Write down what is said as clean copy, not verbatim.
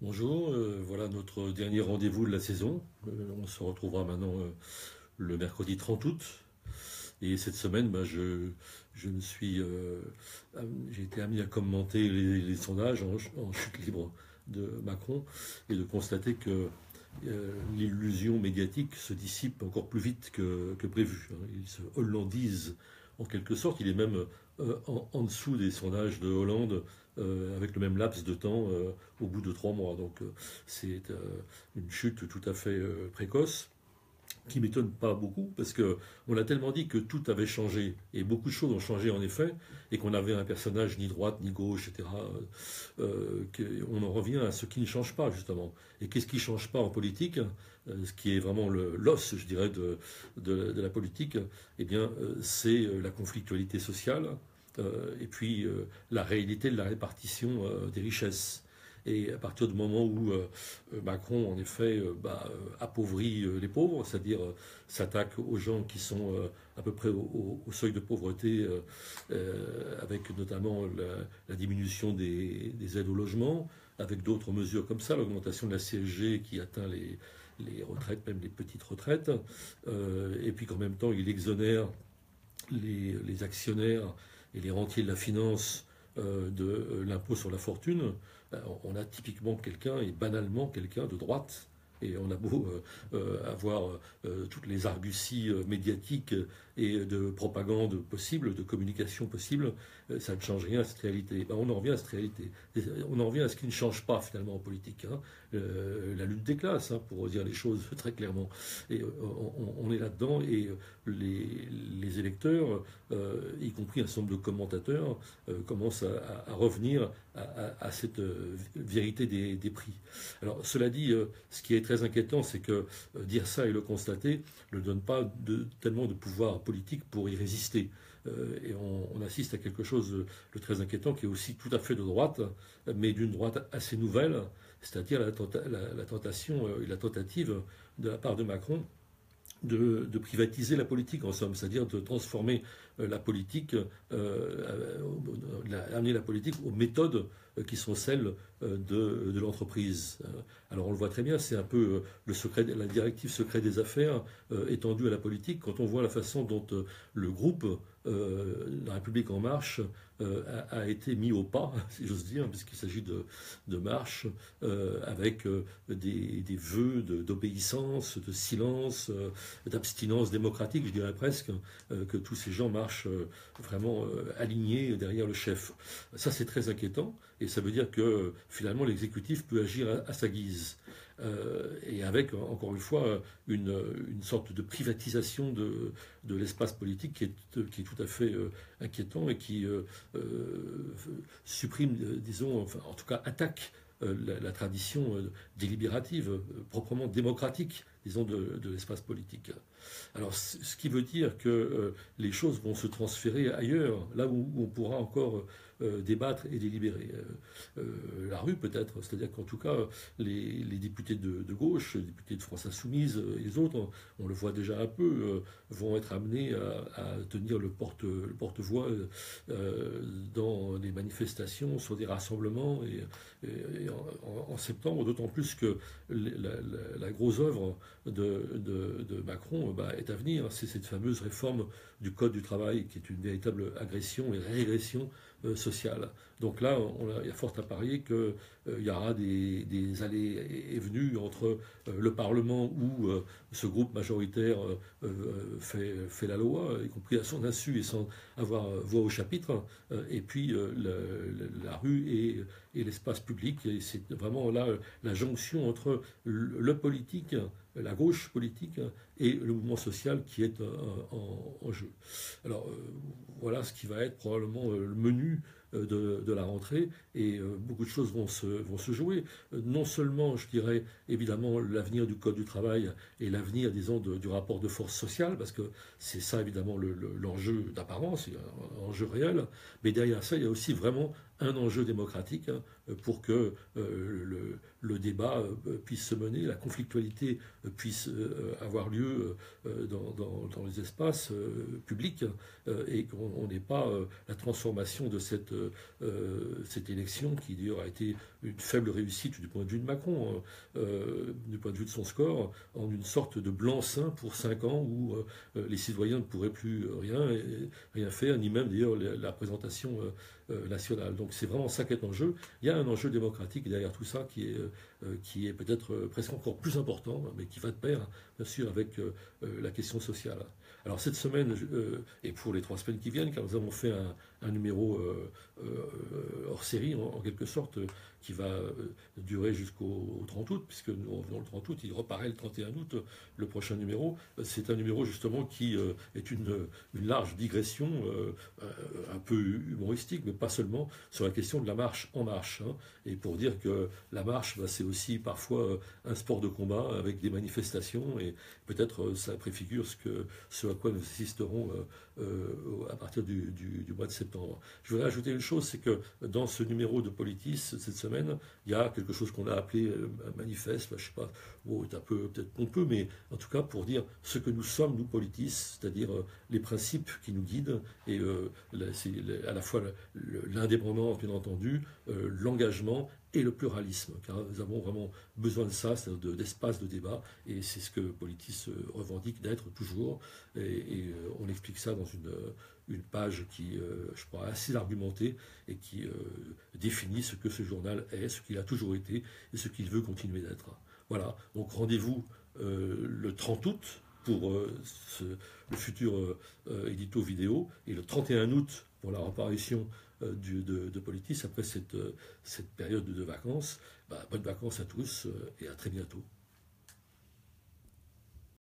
Bonjour, voilà notre dernier rendez-vous de la saison. On se retrouvera maintenant le mercredi 30 août. Et cette semaine, je me suis, j'ai été amené à commenter les sondages en chute libre de Macron et de constater que l'illusion médiatique se dissipe encore plus vite que prévu, hein. Il se hollandise en quelque sorte. Il est même en dessous des sondages de Hollande avec le même laps de temps au bout de 3 mois. Donc c'est une chute tout à fait précoce qui m'étonne pas beaucoup parce que on a tellement dit que tout avait changé et beaucoup de choses ont changé en effet et qu'on avait un personnage ni droite ni gauche, etc. On en revient à ce qui ne change pas justement. Et qu'est-ce qui ne change pas en politique, ce qui est vraiment l'os, je dirais, de la politique, eh bien, c'est la conflictualité sociale et puis la réalité de la répartition des richesses. Et à partir du moment où Macron, en effet, appauvrit les pauvres, c'est-à-dire s'attaque aux gens qui sont à peu près au seuil de pauvreté, avec notamment la diminution des aides au logement, avec d'autres mesures comme ça, l'augmentation de la CSG qui atteint les retraites, même les petites retraites, et puis qu'en même temps, il exonère les actionnaires et les rentiers de la finance de l'impôt sur la fortune. On a typiquement quelqu'un, et banalement quelqu'un de droite, et on a beau avoir toutes les arguties médiatiques et de propagande possible, de communication possible, ça ne change rien à cette réalité. Ben, on en revient à cette réalité. On en revient à ce qui ne change pas finalement en politique, hein. La lutte des classes, hein, pour dire les choses très clairement. Et on est là-dedans, et les électeurs, y compris un certain nombre de commentateurs, commencent à revenir à cette vérité des prix. Alors, cela dit, ce qui est très inquiétant, c'est que dire ça et le constater ne donne pas tellement de pouvoir politique pour y résister. Et on assiste à quelque chose de très inquiétant qui est aussi tout à fait de droite, mais d'une droite assez nouvelle, c'est-à-dire la tentation et la tentative de la part de Macron de privatiser la politique, en somme, c'est-à-dire de transformer la politique, amener la politique aux méthodes qui sont celles de l'entreprise. Alors on le voit très bien, c'est un peu le secret, la directive secret des affaires étendue à la politique. Quand on voit la façon dont le groupe La République en marche a été mis au pas, si j'ose dire, puisqu'il s'agit de marche, avec des vœux d'obéissance, de silence, d'abstinence démocratique, je dirais presque, que tous ces gens marchent vraiment alignés derrière le chef. Ça, c'est très inquiétant, et ça veut dire que finalement l'exécutif peut agir à sa guise. Et avec, encore une fois, une sorte de privatisation de l'espace politique qui est tout à fait inquiétant et qui supprime, disons, enfin, en tout cas attaque la tradition délibérative, proprement démocratique, disons, de l'espace politique. Alors, ce qui veut dire que les choses vont se transférer ailleurs, là où on pourra encore débattre et délibérer. La rue peut-être, c'est-à-dire qu'en tout cas, les députés de gauche, les députés de France Insoumise et les autres, on le voit déjà un peu, vont être amenés à tenir le porte-voix dans les manifestations, sur des rassemblements, et en septembre, d'autant plus que la grosse œuvre de Macron est à venir. C'est cette fameuse réforme du Code du travail qui est une véritable agression et régression sociale. Donc là, il y a fort à parier qu'il y aura des allées et venues entre le Parlement où ce groupe majoritaire fait la loi, y compris à son insu et sans avoir voix au chapitre, et puis la rue et l'espace public. Et c'est vraiment là la jonction entre le politique, la gauche politique, et le mouvement social qui est en jeu. Alors voilà ce qui va être probablement le menu de la rentrée, et beaucoup de choses vont se jouer. Non seulement, je dirais, évidemment, l'avenir du Code du travail et l'avenir, disons, du rapport de force sociale, parce que c'est ça, évidemment, l'enjeu d'apparence, un enjeu réel, mais derrière ça, il y a aussi vraiment un enjeu démocratique, hein, pour que le débat puisse se mener, la conflictualité puisse avoir lieu dans les espaces publics, et qu'on n'ait pas la transformation de cette élection qui d'ailleurs a été une faible réussite du point de vue de Macron, du point de vue de son score, en une sorte de blanc-seing pour 5 ans où les citoyens ne pourraient plus rien faire, ni même d'ailleurs la représentation nationale. Donc c'est vraiment ça qui est en jeu. Il y a un enjeu démocratique derrière tout ça qui est peut-être presque encore plus important, mais qui va de pair, bien sûr, avec la question sociale. Alors cette semaine, et pour les 3 semaines qui viennent, car nous avons fait un numéro hors série, en quelque sorte, qui va durer jusqu'au 30 août, puisque nous revenons le 30 août, il reparaît le 31 août, le prochain numéro. C'est un numéro justement qui est une large digression, un peu humoristique, mais pas seulement, sur la question de la marche en marche. Hein, et pour dire que la marche, c'est aussi parfois un sport de combat avec des manifestations, et peut-être ça préfigure ce à quoi nous assisterons à partir du mois de septembre. Je voudrais ajouter une chose, c'est que dans ce numéro de Politis, cette semaine, il y a quelque chose qu'on a appelé un manifeste, je ne sais pas, c'est un peu peut-être pompeux, mais en tout cas pour dire ce que nous sommes, nous Politis, c'est-à-dire les principes qui nous guident, et c'est à la fois l'indépendance, bien entendu, l'engagement et le pluralisme, car nous avons vraiment besoin de ça, c'est-à-dire d'espace de débat, et c'est ce que Politis revendique d'être toujours, et on explique ça dans une page qui, je crois, assez argumentée, et qui définit ce que ce journal est, ce qu'il a toujours été, et ce qu'il veut continuer d'être. Voilà, donc rendez-vous le 30 août pour le futur édito vidéo, et le 31 août pour la réapparition de Politis après cette période de vacances. Bonnes vacances à tous et à très bientôt.